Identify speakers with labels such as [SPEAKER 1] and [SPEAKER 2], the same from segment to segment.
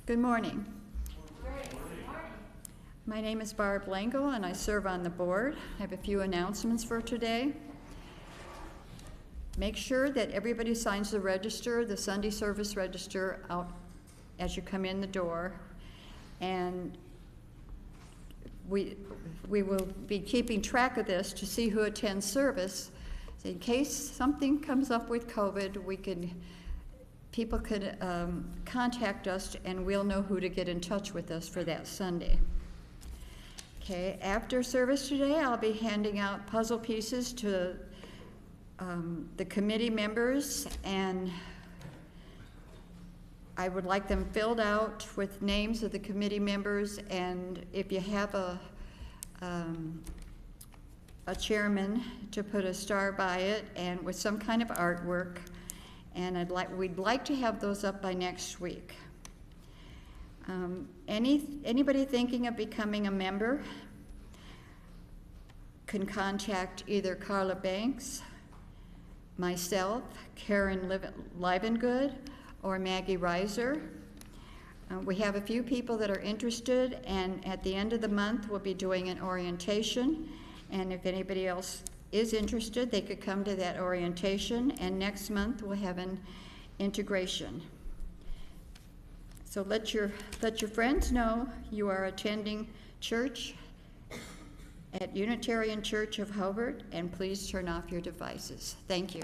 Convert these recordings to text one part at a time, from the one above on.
[SPEAKER 1] Good morning. My name is Barb Lango and I serve on the board. I have a few announcements for today. Make sure that everybody signs the register, the Sunday service register, out as you come in the door. And we will be keeping track of this to see who attends service. So in case something comes up with COVID, people could contact us and we'll know who to get in touch with us for that Sunday. Okay, after service today, I'll be handing out puzzle pieces to the committee members, and I would like them filled out with names of the committee members, and if you have a chairman, to put a star by it and with some kind of artwork, and we'd like to have those up by next week. Anybody thinking of becoming a member can contact either Carla Banks, myself, Karen Livengood, or Maggie Reiser. We have a few people that are interested, and at the end of the month we'll be doing an orientation, and if anybody else is interested, they could come to that orientation, and next month we'll have an integration. So let your friends know you are attending church at Unitarian Church of Hobart, and please turn off your devices. Thank you.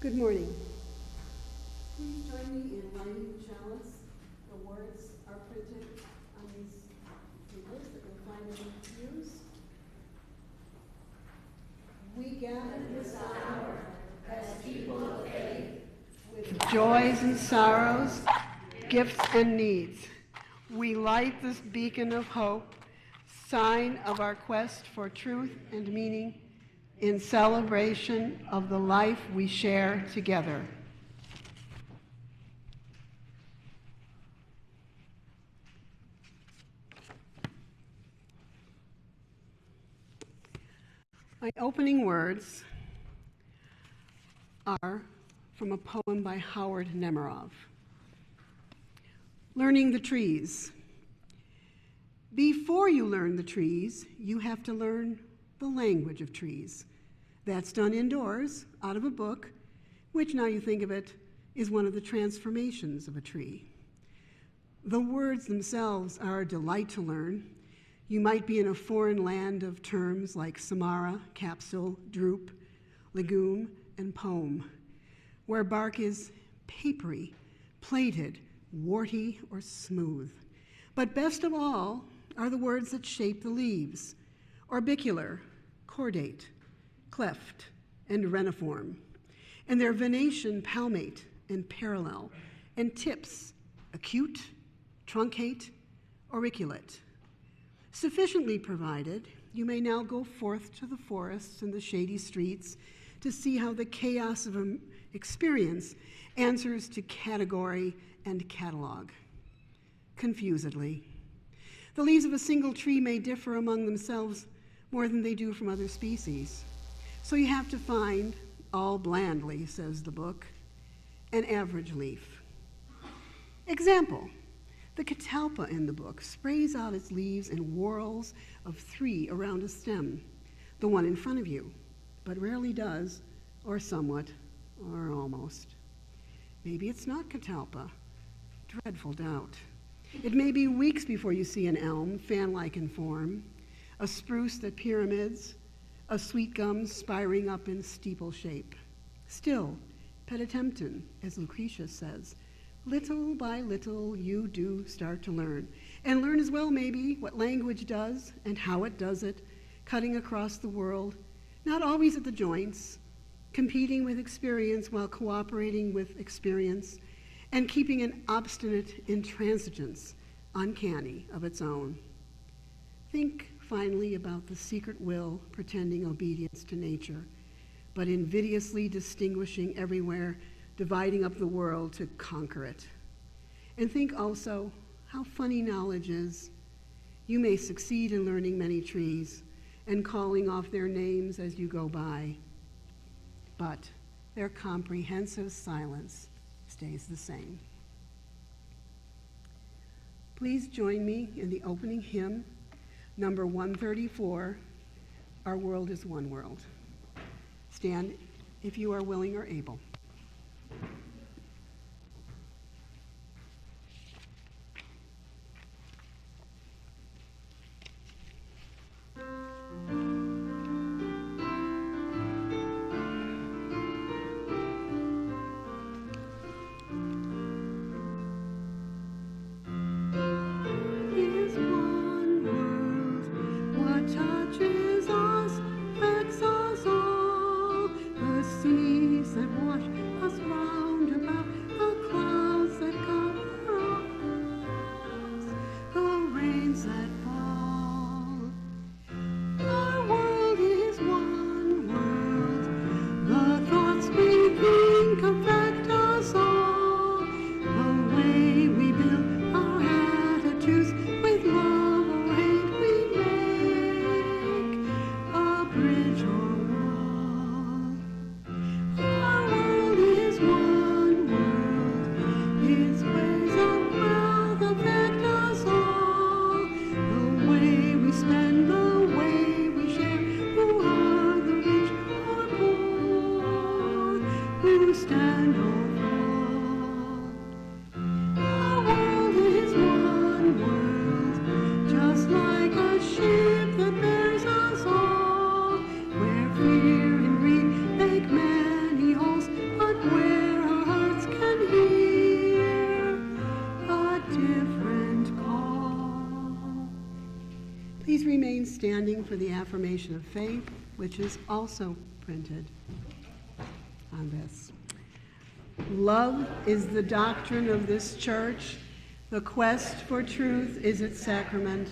[SPEAKER 2] Good morning. Please join me in lighting the chalice. The words are printed on these papers that you'll find in the pews. We gather this hour as people of faith, with joys and sorrows, gifts and needs. We light this beacon of hope, sign of our quest for truth and meaning, in celebration of the life we share together. My opening words are from a poem by Howard Nemerov. Learning the trees. Before you learn the trees, you have to learn the language of trees. That's done indoors, out of a book, which, now you think of it, is one of the transformations of a tree. The words themselves are a delight to learn. You might be in a foreign land of terms like samara, capsule, drupe, legume, and pome, where bark is papery, plated, warty, or smooth. But best of all are the words that shape the leaves: orbicular, cordate, cleft, and reniform, and their venation palmate and parallel, and tips acute, truncate, auriculate. Sufficiently provided, you may now go forth to the forests and the shady streets to see how the chaos of experience answers to category and catalog. Confusedly. The leaves of a single tree may differ among themselves more than they do from other species. So you have to find, all blandly, says the book, an average leaf. Example, the catalpa in the book sprays out its leaves in whorls of 3 around a stem, the one in front of you, but rarely does, or somewhat, or almost. Maybe it's not catalpa. Dreadful doubt. It may be weeks before you see an elm, fan-like in form, a spruce that pyramids, a sweet gum spiring up in steeple shape. Still, peditempton, as Lucretius says, little by little you do start to learn, and learn as well maybe what language does and how it does it, cutting across the world, not always at the joints, competing with experience while cooperating with experience, and keeping an obstinate intransigence, uncanny, of its own. Think finally about the secret will pretending obedience to nature, but invidiously distinguishing everywhere, dividing up the world to conquer it. And think also how funny knowledge is. You may succeed in learning many trees and calling off their names as you go by, but their comprehensive silence stays the same. Please join me in the opening hymn, number 134, Our World is One World. Stand if you are willing or able. Please remain standing for the affirmation of faith, which is also printed on this. Love is the doctrine of this church. The quest for truth is its sacrament.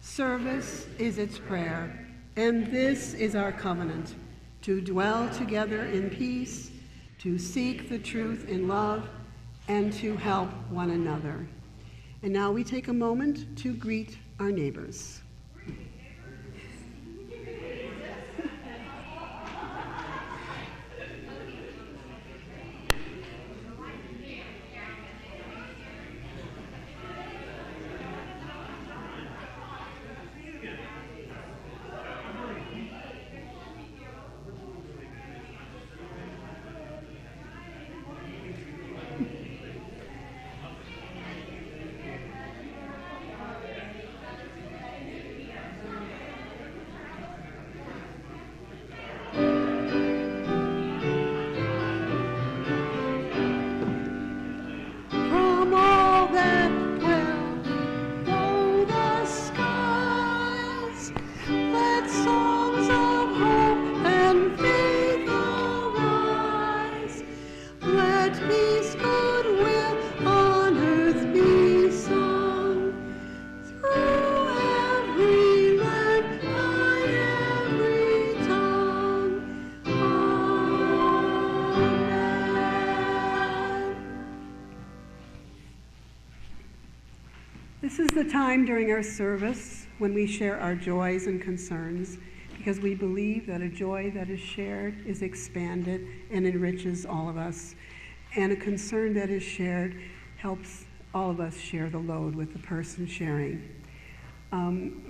[SPEAKER 2] Service is its prayer. And this is our covenant, to dwell together in peace, to seek the truth in love, and to help one another. And now we take a moment to greet our neighbors. the time during our service when we share our joys and concerns, because we believe that a joy that is shared is expanded and enriches all of us, and a concern that is shared helps all of us share the load with the person sharing.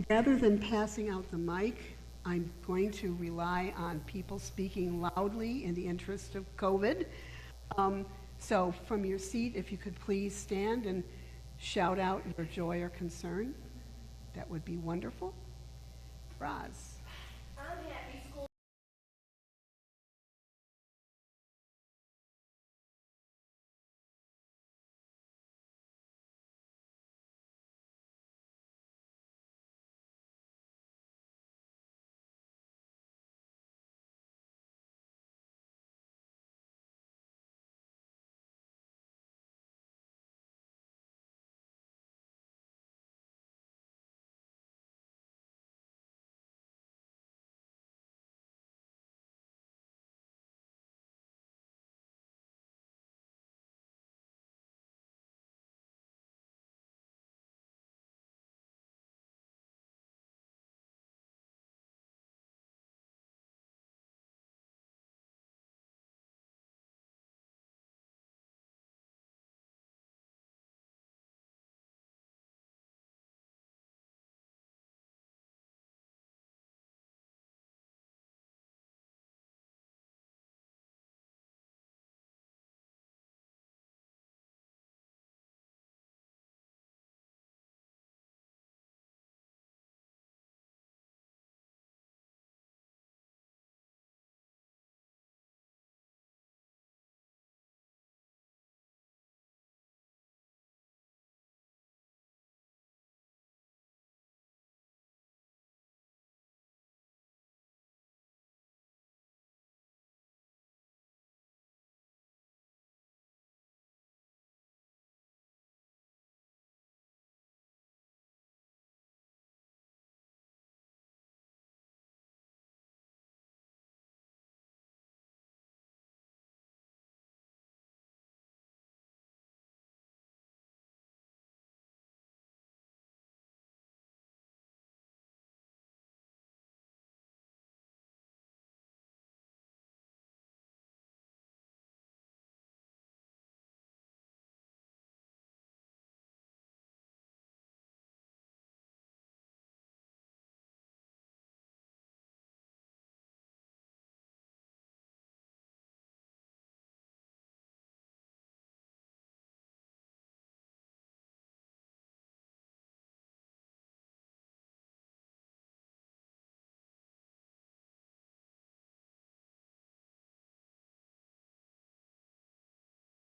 [SPEAKER 2] Rather than passing out the mic, I'm going to rely on people speaking loudly in the interest of COVID. So from your seat, if you could please stand and shout out your joy or concern, that would be wonderful. Roz.
[SPEAKER 3] Unhappy school.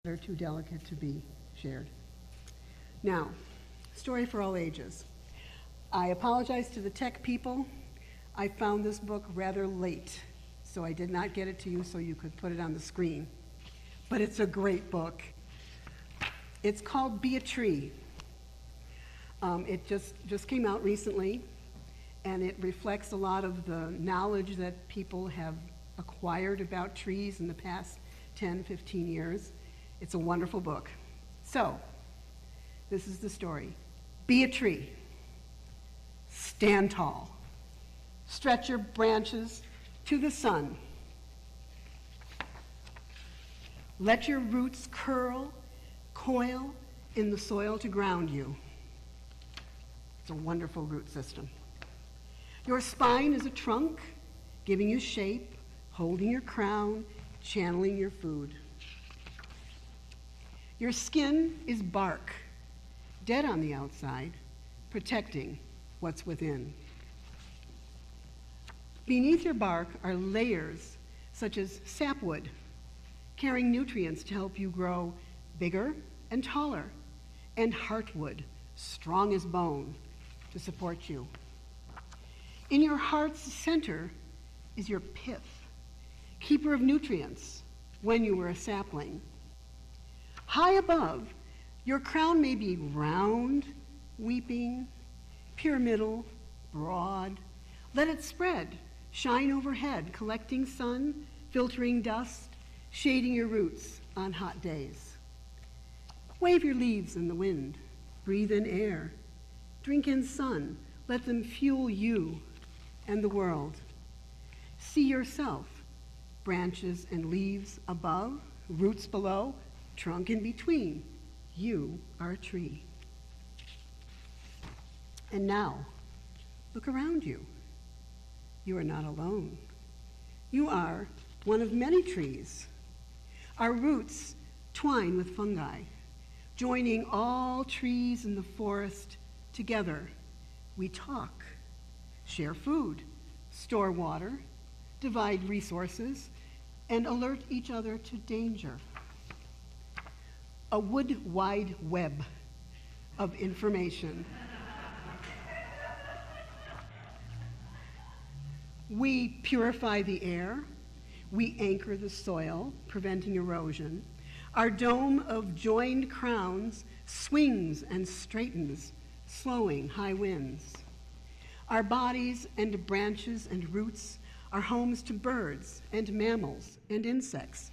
[SPEAKER 2] They're too delicate to be shared. Now, story for all ages. I apologize to the tech people. I found this book rather late, so I did not get it to you so you could put it on the screen. But it's a great book. It's called Be a Tree. It just came out recently, and it reflects a lot of the knowledge that people have acquired about trees in the past 10, 15 years. It's a wonderful book. So, this is the story. Be a tree. Stand tall. Stretch your branches to the sun. Let your roots curl, coil in the soil to ground you. It's a wonderful root system. Your spine is a trunk, giving you shape, holding your crown, channeling your food. Your skin is bark, dead on the outside, protecting what's within. Beneath your bark are layers such as sapwood, carrying nutrients to help you grow bigger and taller, and heartwood, strong as bone, to support you. In your heart's center is your pith, keeper of nutrients when you were a sapling. High above, your crown may be round, weeping, pyramidal, broad. Let it spread, shine overhead, collecting sun, filtering dust, shading your roots on hot days. Wave your leaves in the wind, breathe in air, Drink in sun. Let them fuel you and the world. See yourself, branches and leaves above, roots below, trunk in between. You are a tree. And now, look around you. You are not alone. You are one of many trees. Our roots twine with fungi, joining all trees in the forest together. We talk, share food, store water, divide resources, and alert each other to danger. A wood wide web of information. We purify the air. We anchor the soil, preventing erosion. Our dome of joined crowns swings and straightens, slowing high winds. Our bodies and branches and roots are homes to birds and mammals and insects.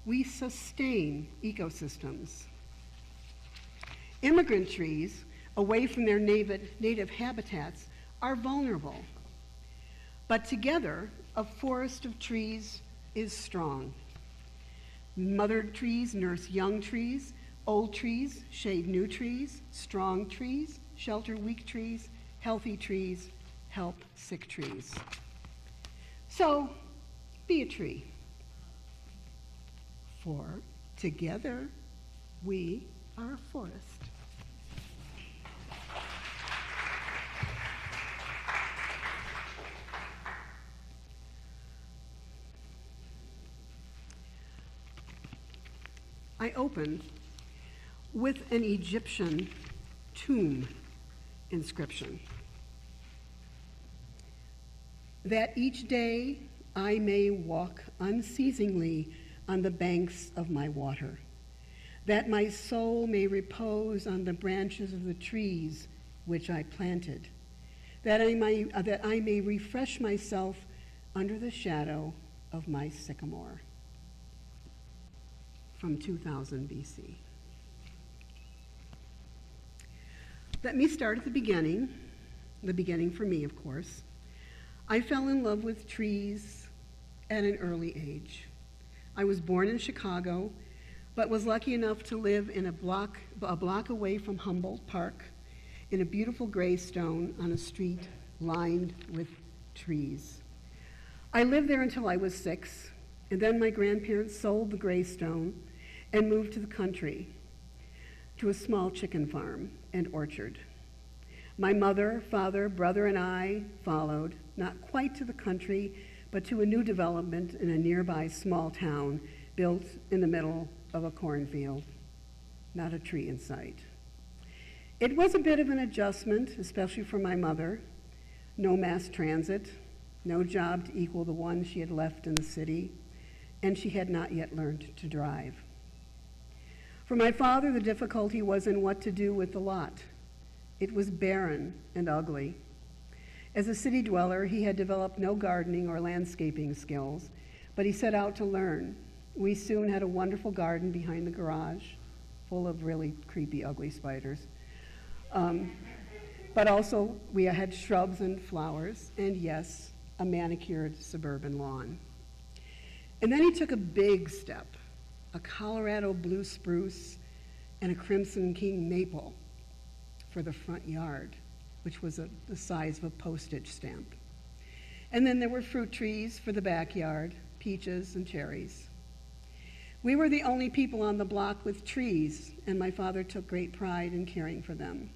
[SPEAKER 2] We sustain ecosystems. Immigrant trees, away from their native habitats, are vulnerable. But together, a forest of trees is strong. Mother trees nurse young trees, old trees shade new trees, strong trees shelter weak trees, healthy trees help sick trees. So, be a tree. For together, we are a forest. I opened with an Egyptian tomb inscription. That each day I may walk unceasingly on the banks of my water, that my soul may repose on the branches of the trees which I planted, that I may refresh myself under the shadow of my sycamore. From 2000 BC. Let me start at the beginning for me, of course. I fell in love with trees at an early age. I was born in Chicago, but was lucky enough to live in a block away from Humboldt Park in a beautiful gray stone on a street lined with trees. I lived there until I was 6, and then my grandparents sold the gray stone and moved to the country, to a small chicken farm and orchard. My mother, father, brother, and I followed, not quite to the country, but to a new development in a nearby small town built in the middle of a cornfield, not a tree in sight. It was a bit of an adjustment, especially for my mother. No mass transit, no job to equal the one she had left in the city, and she had not yet learned to drive. For my father, the difficulty was in what to do with the lot. It was barren and ugly. As a city dweller, he had developed no gardening or landscaping skills, but he set out to learn. We soon had a wonderful garden behind the garage, full of really creepy, ugly spiders. But also, we had shrubs and flowers, and yes, a manicured suburban lawn. And then he took a big step, a Colorado blue spruce and a crimson king maple for the front yard, which was the size of a postage stamp. And then there were fruit trees for the backyard, peaches and cherries. We were the only people on the block with trees, and my father took great pride in caring for them.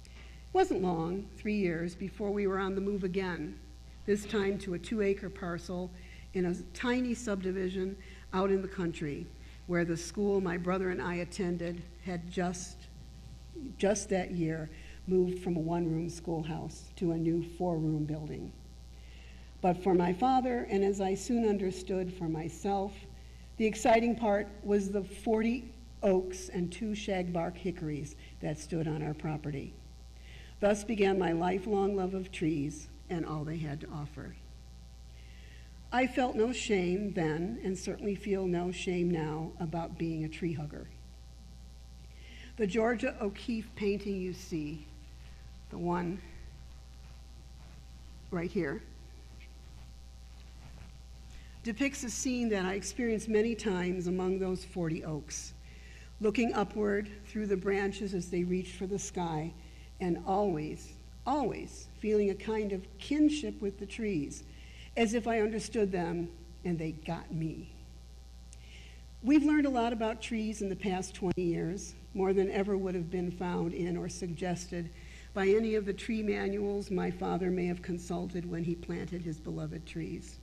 [SPEAKER 2] It wasn't long, 3 years, before we were on the move again, this time to a 2-acre parcel in a tiny subdivision out in the country, where the school my brother and I attended had just that year moved from a 1-room schoolhouse to a new 4-room building. But for my father, and as I soon understood for myself, the exciting part was the 40 oaks and 2 shagbark hickories that stood on our property. Thus began my lifelong love of trees and all they had to offer. I felt no shame then, and certainly feel no shame now, about being a tree hugger. The Georgia O'Keeffe painting you see the one right here, depicts a scene that I experienced many times among those 40 oaks, looking upward through the branches as they reached for the sky, and always feeling a kind of kinship with the trees, as if I understood them and they got me. We've learned a lot about trees in the past 20 years, more than ever would have been found in or suggested by any of the tree manuals my father may have consulted when he planted his beloved trees.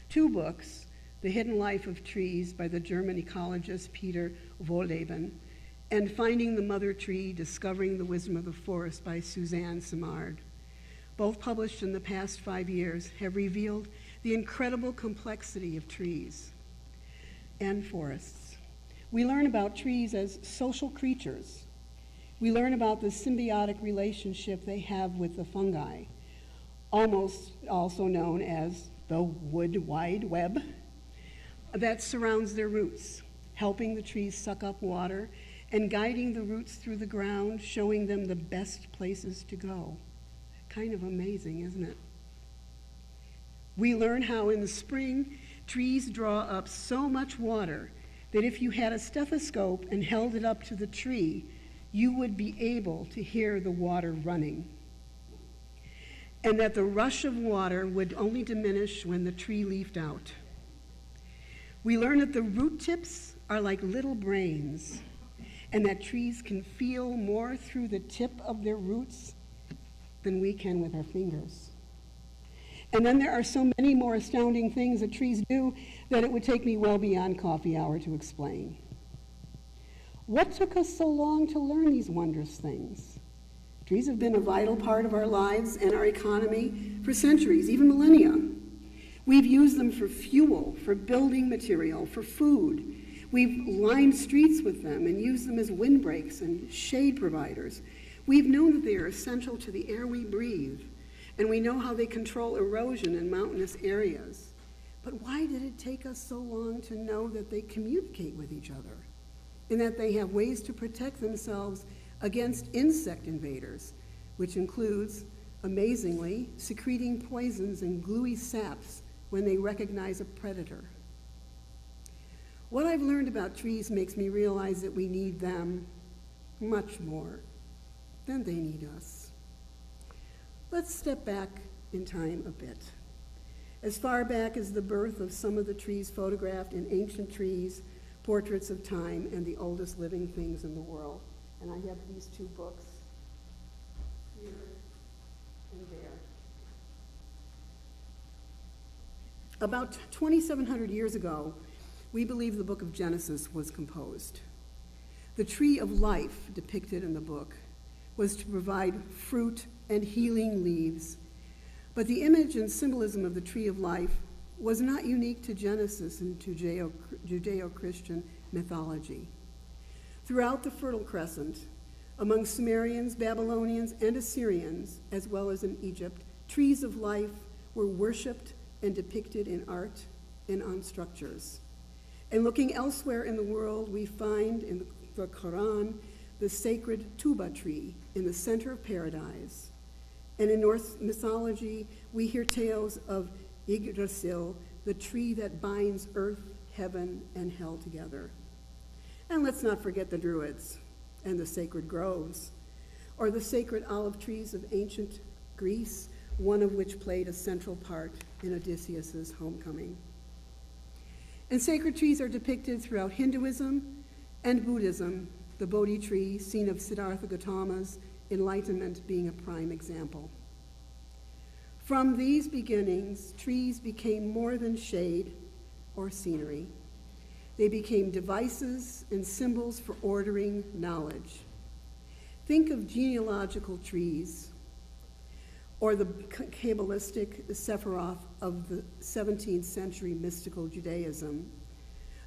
[SPEAKER 2] 2 books, The Hidden Life of Trees by the German ecologist Peter Wohlleben, and Finding the Mother Tree, Discovering the Wisdom of the Forest by Suzanne Simard, both published in the past 5 years, have revealed the incredible complexity of trees and forests. We learn about trees as social creatures. We learn about the symbiotic relationship they have with the fungi, almost also known as the wood wide web, that surrounds their roots, helping the trees suck up water and guiding the roots through the ground, showing them the best places to go. Kind of amazing, isn't it? We learn how in the spring, trees draw up so much water that if you had a stethoscope and held it up to the tree, you would be able to hear the water running. And that the rush of water would only diminish when the tree leafed out. We learn that the root tips are like little brains, and that trees can feel more through the tip of their roots than we can with our fingers. And then there are so many more astounding things that trees do that it would take me well beyond coffee hour to explain. What took us so long to learn these wondrous things? Trees have been a vital part of our lives and our economy for centuries, even millennia. We've used them for fuel, for building material, for food. We've lined streets with them and used them as windbreaks and shade providers. We've known that they are essential to the air we breathe, and we know how they control erosion in mountainous areas. But why did it take us so long to know that they communicate with each other and that they have ways to protect themselves against insect invaders, which includes, amazingly, secreting poisons and gluey saps when they recognize a predator? What I've learned about trees makes me realize that we need them much more than they need us. Let's step back in time a bit. As far back as the birth of some of the trees photographed in Ancient Trees, Portraits of Time, and the Oldest Living Things in the World. And I have these 2 books here and there. About 2,700 years ago, we believe the book of Genesis was composed. The tree of life depicted in the book was to provide fruit and healing leaves. But the image and symbolism of the tree of life was not unique to Genesis and to Judeo-Christian mythology. Throughout the Fertile Crescent, among Sumerians, Babylonians, and Assyrians, as well as in Egypt, trees of life were worshipped and depicted in art and on structures. And looking elsewhere in the world, we find in the Quran the sacred tuba tree in the center of paradise. And in Norse mythology, we hear tales of Yggdrasil, the tree that binds earth, heaven, and hell together. And let's not forget the Druids and the sacred groves, or the sacred olive trees of ancient Greece, one of which played a central part in Odysseus' homecoming. And sacred trees are depicted throughout Hinduism and Buddhism, the Bodhi tree, seen of Siddhartha Gautama's enlightenment being a prime example. From these beginnings, trees became more than shade or scenery. They became devices and symbols for ordering knowledge. Think of genealogical trees, or the Kabbalistic Sephiroth of the 17th century mystical Judaism.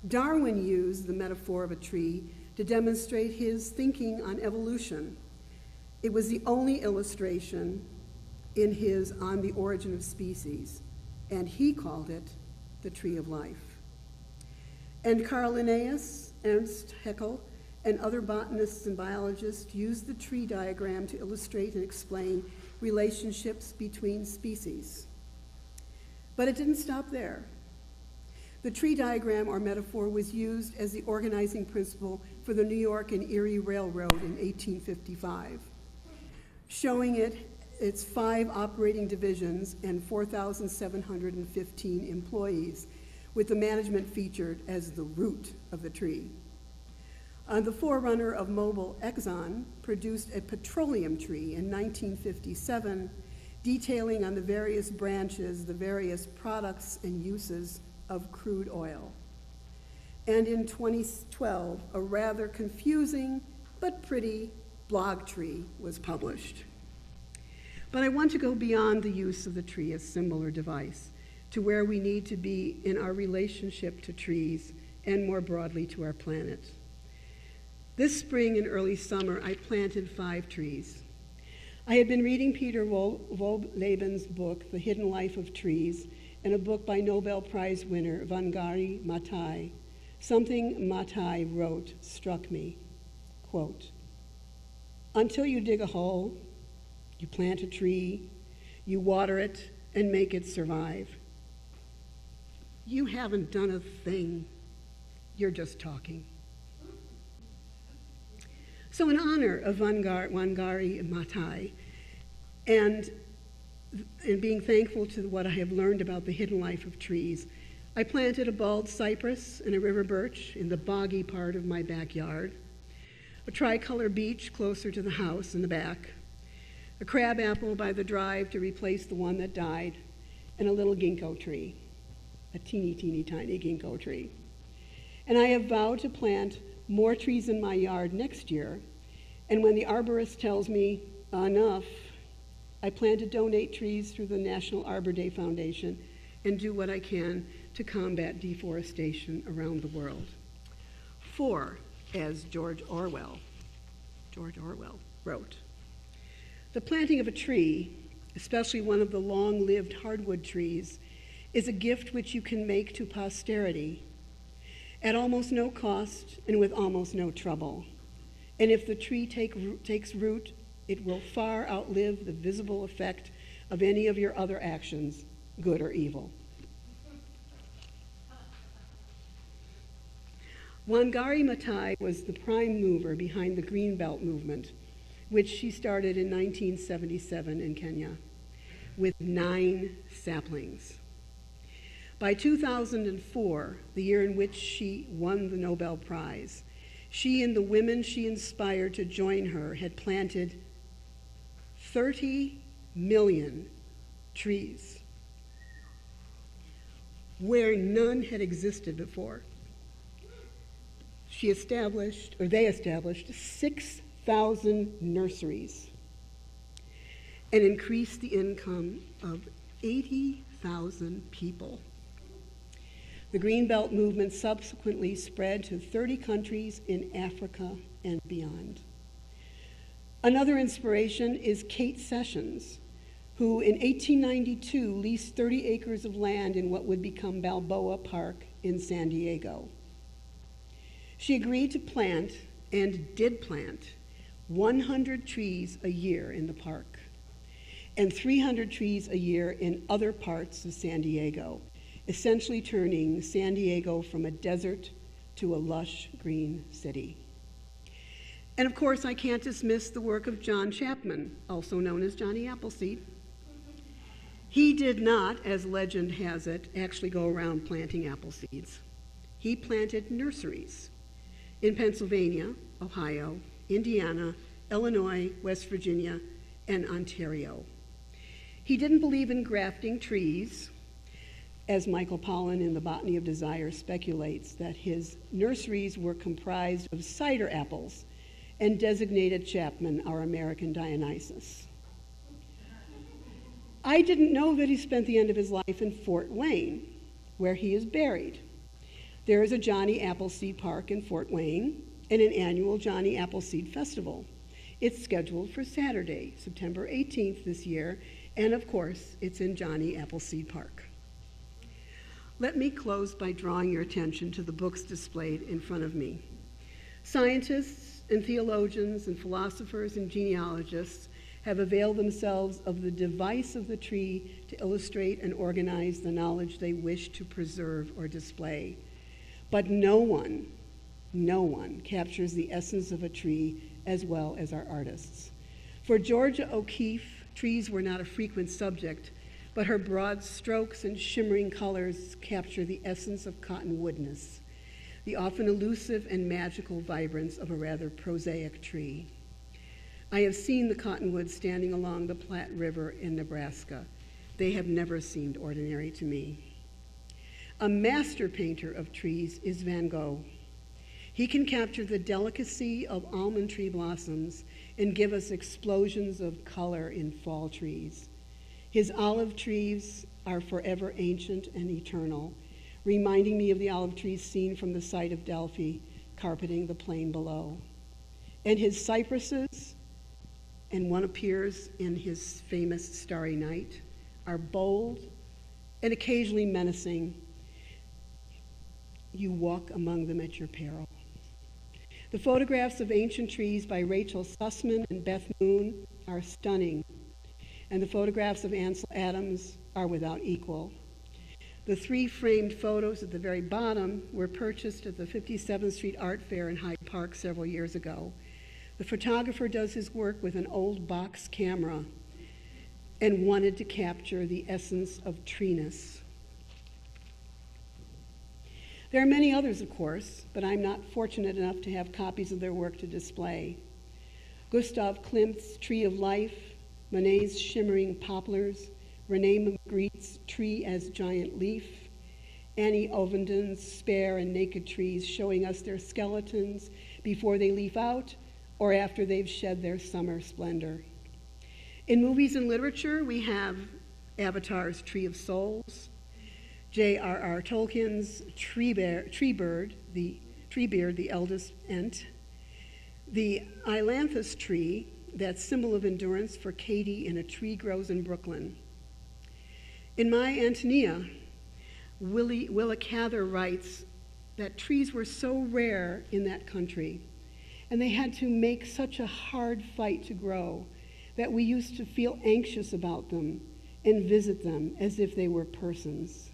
[SPEAKER 2] Darwin used the metaphor of a tree to demonstrate his thinking on evolution. It was the only illustration in his On the Origin of Species, and he called it the Tree of Life. And Carl Linnaeus, Ernst Haeckel, and other botanists and biologists used the tree diagram to illustrate and explain relationships between species. But it didn't stop there. The tree diagram or metaphor was used as the organizing principle for the New York and Erie Railroad in 1855, showing its 5 operating divisions and 4,715 employees, with the management featured as the root of the tree. The forerunner of Mobil, Exxon, produced a petroleum tree in 1957, detailing on the various branches the various products and uses of crude oil. And in 2012, a rather confusing but pretty blog tree was published. But I want to go beyond the use of the tree as symbol or device to where we need to be in our relationship to trees and more broadly to our planet. This spring and early summer, I planted 5 trees. I had been reading Peter Wohleben's book, The Hidden Life of Trees, and a book by Nobel Prize winner Wangari Maathai. Something Maathai wrote struck me. Quote, "Until you dig a hole, you plant a tree, you water it, and make it survive. You haven't done a thing. You're just talking." So in honor of Wangari Maathai, and being thankful to what I have learned about the hidden life of trees, I planted a bald cypress and a river birch in the boggy part of my backyard, a tricolor beech closer to the house in the back, a crab apple by the drive to replace the one that died, and a little ginkgo tree, a teeny, teeny, tiny ginkgo tree. And I have vowed to plant more trees in my yard next year, and when the arborist tells me enough, I plan to donate trees through the National Arbor Day Foundation and do what I can to combat deforestation around the world. For, as George Orwell wrote, the planting of a tree, especially one of the long-lived hardwood trees, is a gift which you can make to posterity at almost no cost and with almost no trouble. And if the tree takes root, it will far outlive the visible effect of any of your other actions, good or evil. Wangari Maathai was the prime mover behind the Green Belt movement, which she started in 1977 in Kenya, with 9 saplings. By 2004, the year in which she won the Nobel Prize, she and the women she inspired to join her had planted 30 million trees where none had existed before. They established 6,000 nurseries and increased the income of 80,000 people. The Green Belt movement subsequently spread to 30 countries in Africa and beyond. Another inspiration is Kate Sessions, who in 1892 leased 30 acres of land in what would become Balboa Park in San Diego. She agreed to plant, and did plant, 100 trees a year in the park, and 300 trees a year in other parts of San Diego, essentially turning San Diego from a desert to a lush green city. And of course, I can't dismiss the work of John Chapman, also known as Johnny Appleseed. He did not, as legend has it, actually go around planting apple seeds. He planted nurseries in Pennsylvania, Ohio, Indiana, Illinois, West Virginia, and Ontario. He didn't believe in grafting trees, as Michael Pollan in The Botany of Desire speculates that his nurseries were comprised of cider apples and designated Chapman our American Dionysus. I didn't know that he spent the end of his life in Fort Wayne, where he is buried. There is a Johnny Appleseed Park in Fort Wayne and an annual Johnny Appleseed Festival. It's scheduled for Saturday, September 18th this year, and of course, it's in Johnny Appleseed Park. Let me close by drawing your attention to the books displayed in front of me. Scientists and theologians and philosophers and genealogists have availed themselves of the device of the tree to illustrate and organize the knowledge they wish to preserve or display. But no one captures the essence of a tree as well as our artists. For Georgia O'Keeffe, trees were not a frequent subject, but her broad strokes and shimmering colors capture the essence of cottonwoodness, the often elusive and magical vibrance of a rather prosaic tree. I have seen the cottonwoods standing along the Platte River in Nebraska. They have never seemed ordinary to me. A master painter of trees is Van Gogh. He can capture the delicacy of almond tree blossoms and give us explosions of color in fall trees. His olive trees are forever ancient and eternal, reminding me of the olive trees seen from the site of Delphi, carpeting the plain below. And his cypresses, and one appears in his famous Starry Night, are bold and occasionally menacing. You walk among them at your peril. The photographs of ancient trees by Rachel Sussman and Beth Moon are stunning, and the photographs of Ansel Adams are without equal. The 3 framed photos at the very bottom were purchased at the 57th Street Art Fair in Hyde Park several years ago. The photographer does his work with an old box camera and wanted to capture the essence of treeness. There are many others, of course, but I'm not fortunate enough to have copies of their work to display. Gustav Klimt's Tree of Life, Monet's Shimmering Poplars, Renee Magritte's Tree as Giant Leaf, Annie Ovenden's Spare and Naked Trees showing us their skeletons before they leaf out or after they've shed their summer splendor. In movies and literature, we have Avatar's Tree of Souls, J.R.R. Tolkien's Treebeard, the eldest Ent, the ailanthus tree, that symbol of endurance for Katie in A Tree Grows in Brooklyn. In my Antonia, Willa Cather writes that trees were so rare in that country, and they had to make such a hard fight to grow that we used to feel anxious about them and visit them as if they were persons.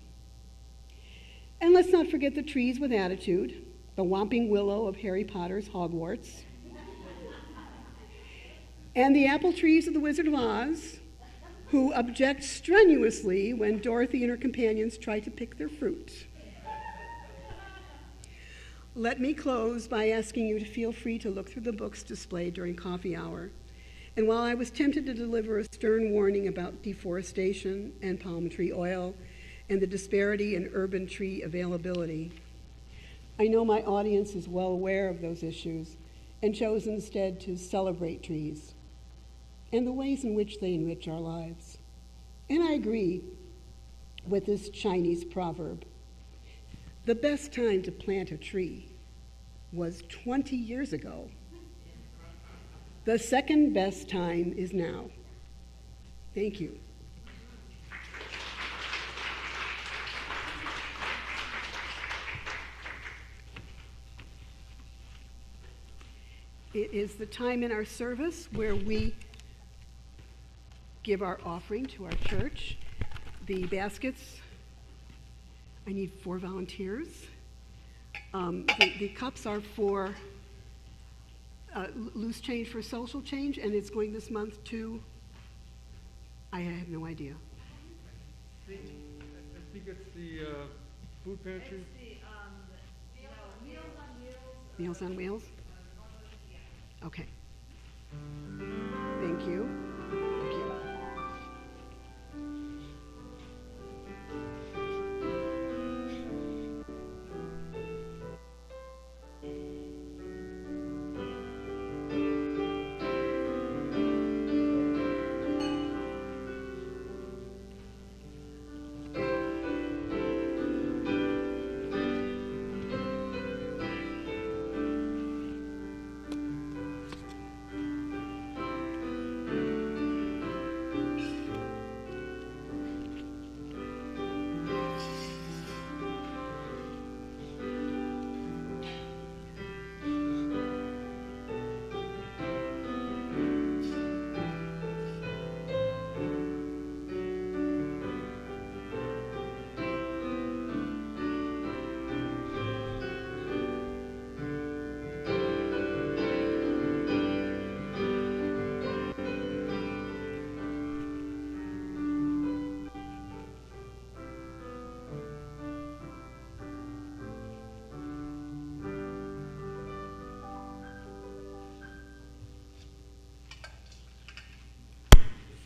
[SPEAKER 2] And let's not forget the trees with attitude, the whomping willow of Harry Potter's Hogwarts, and the apple trees of the Wizard of Oz, who object strenuously when Dorothy and her companions try to pick their fruit. Let me close by asking you to feel free to look through the books displayed during coffee hour. And while I was tempted to deliver a stern warning about deforestation and palm tree oil and the disparity in urban tree availability, I know my audience is well aware of those issues and chose instead to celebrate trees and the ways in which they enrich our lives. And I agree with this Chinese proverb. The best time to plant a tree was 20 years ago. The second best time is now. Thank you. It is the time in our service where we give our offering to our church. The baskets, I need 4 volunteers. The cups are for loose change for social change, and it's going this month to, I have no idea.
[SPEAKER 4] I think it's the food pantry.
[SPEAKER 2] Meals on Wheels? Okay. Thank you. Thank you.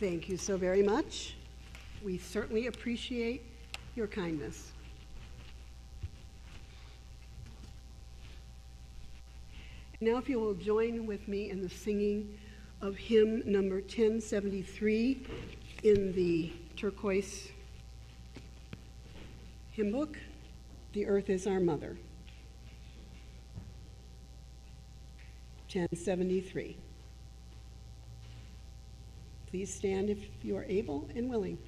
[SPEAKER 2] Thank you so very much. We certainly appreciate your kindness. Now if you will join with me in the singing of hymn number 1073 in the turquoise hymn book, The Earth is Our Mother. 1073. Please stand if you are able and willing.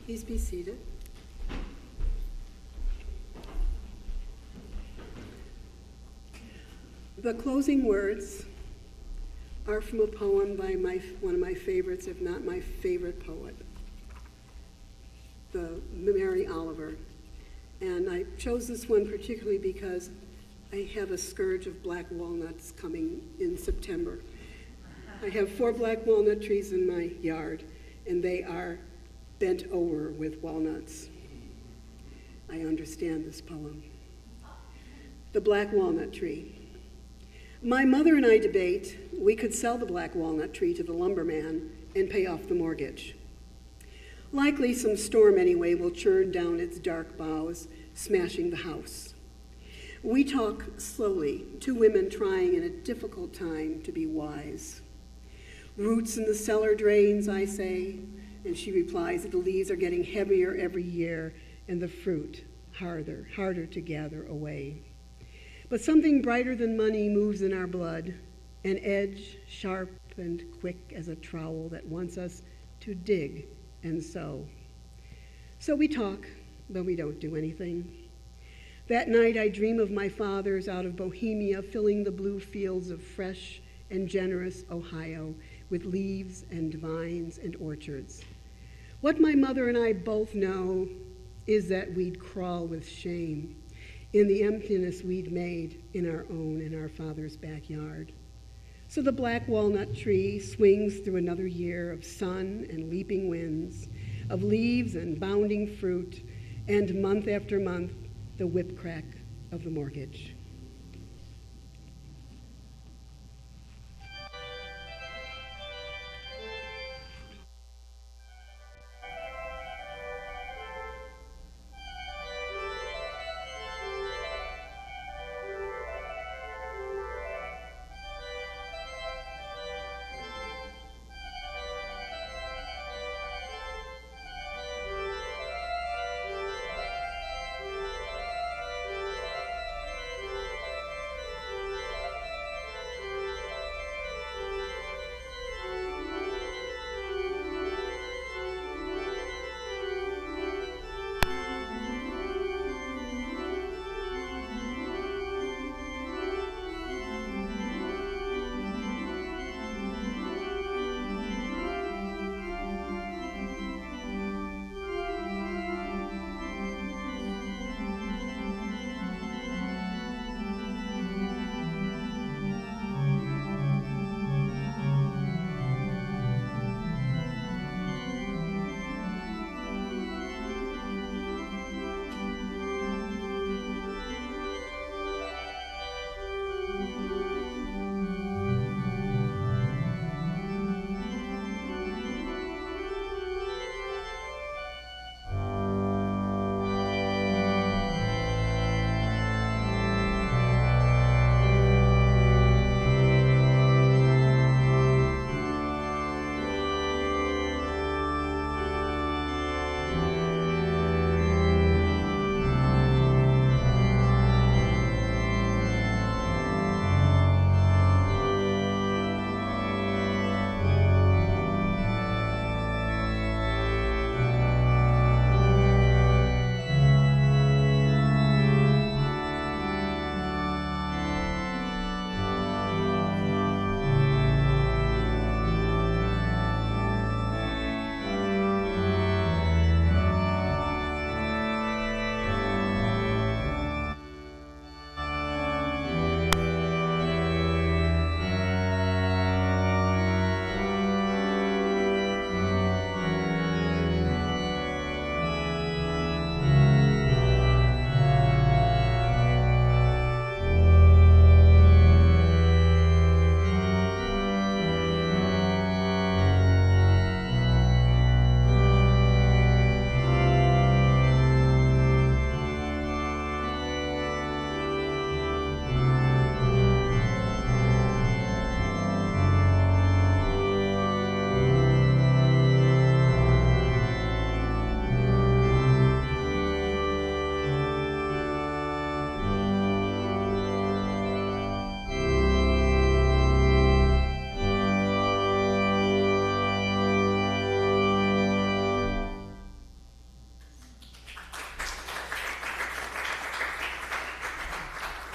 [SPEAKER 2] Please be seated. The closing words are from a poem by one of my favorites, if not my favorite poet, the Mary Oliver. And I chose this one particularly because I have a scourge of black walnuts coming in September. I have 4 black walnut trees in my yard, and they are bent over with walnuts. I understand this poem. The Black Walnut Tree. My mother and I debate we could sell the black walnut tree to the lumberman and pay off the mortgage. Likely some storm anyway will churn down its dark boughs, smashing the house. We talk slowly, 2 women trying in a difficult time to be wise. Roots in the cellar drains, I say, and she replies that the leaves are getting heavier every year and the fruit harder to gather away. But something brighter than money moves in our blood, an edge sharp and quick as a trowel that wants us to dig and sow. So we talk, but we don't do anything. That night I dream of my fathers out of Bohemia filling the blue fields of fresh and generous Ohio with leaves and vines and orchards. What my mother and I both know is that we'd crawl with shame in the emptiness we'd made in our father's backyard. So the black walnut tree swings through another year of sun and leaping winds, of leaves and bounding fruit, and month after month, the whip crack of the mortgage.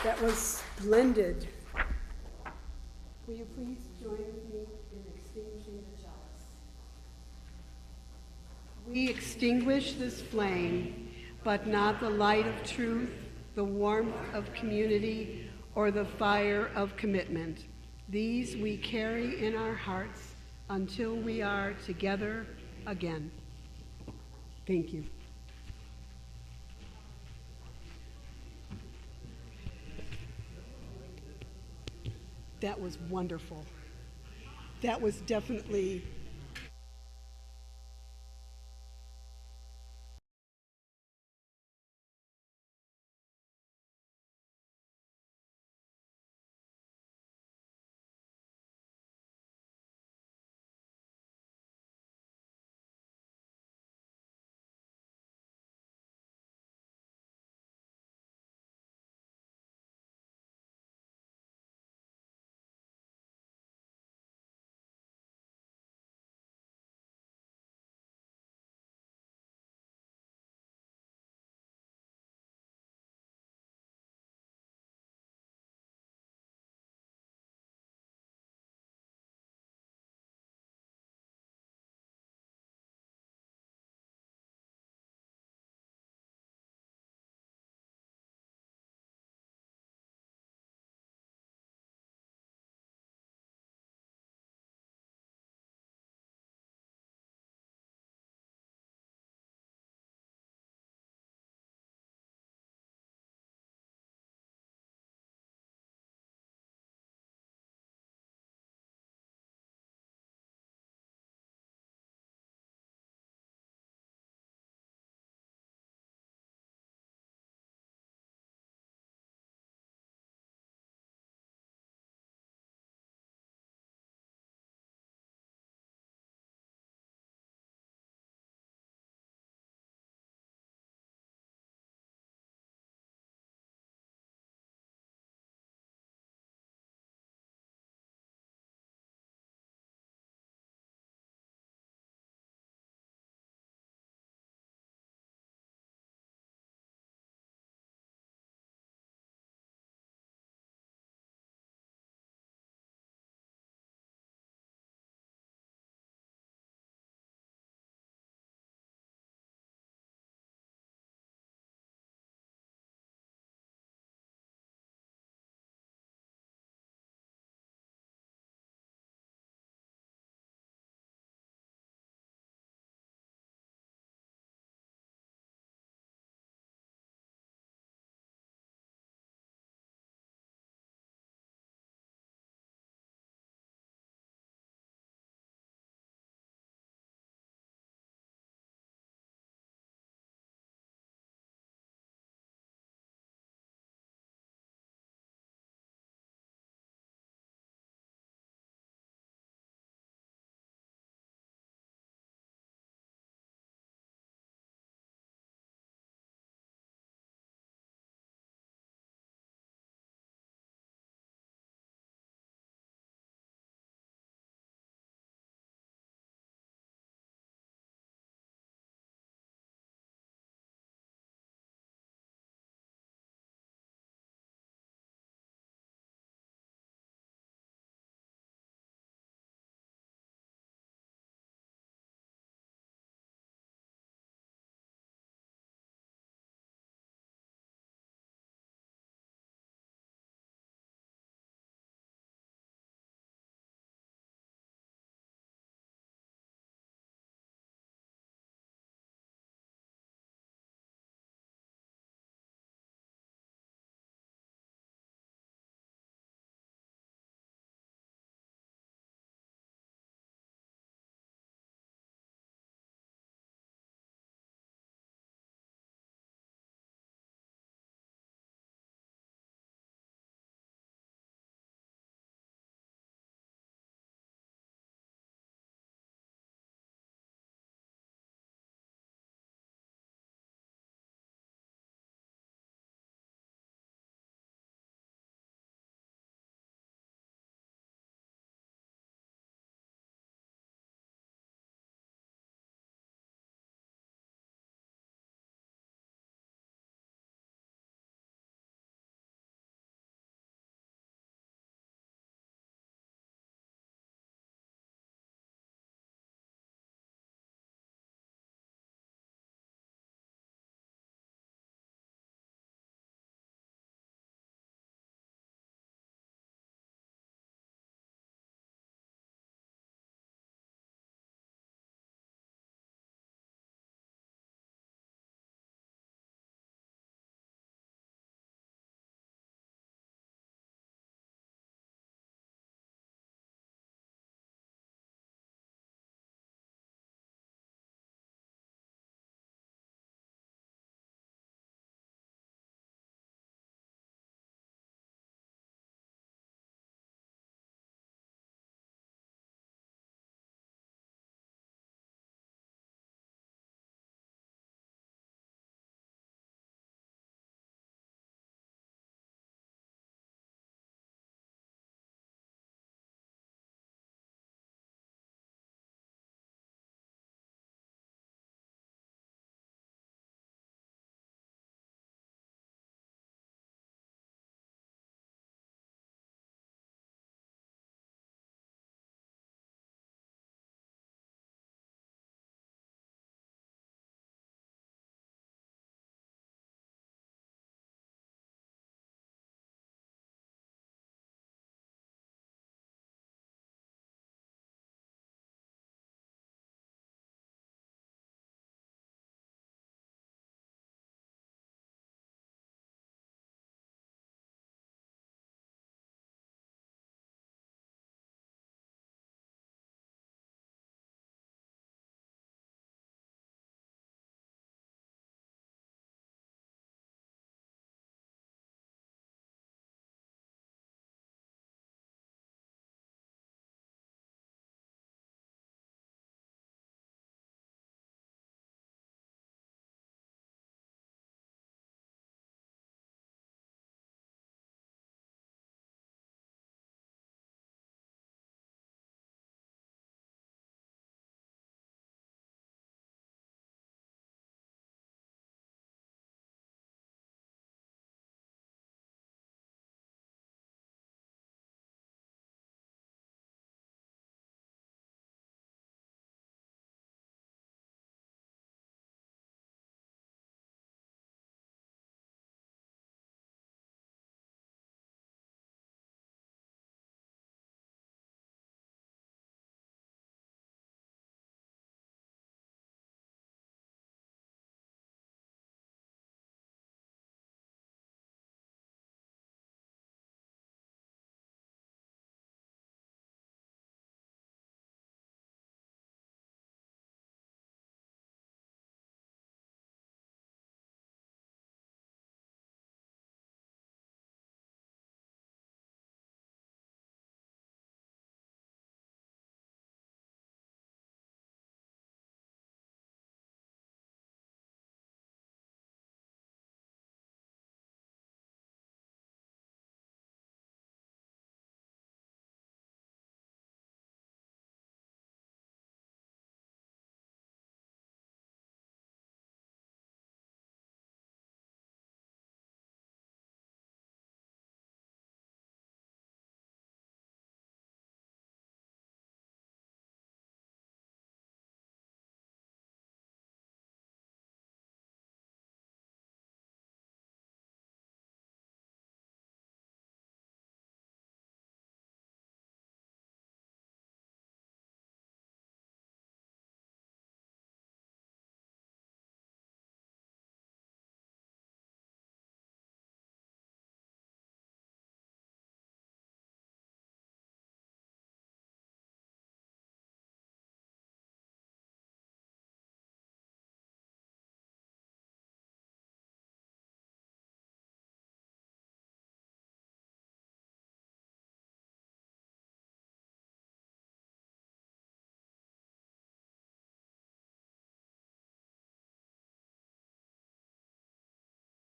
[SPEAKER 2] That was splendid. Will you please join with me in extinguishing the chalice? We extinguish this flame, but not the light of truth, the warmth of community, or the fire of commitment. These we carry in our hearts until we are together again. Thank you. That was wonderful. That was definitely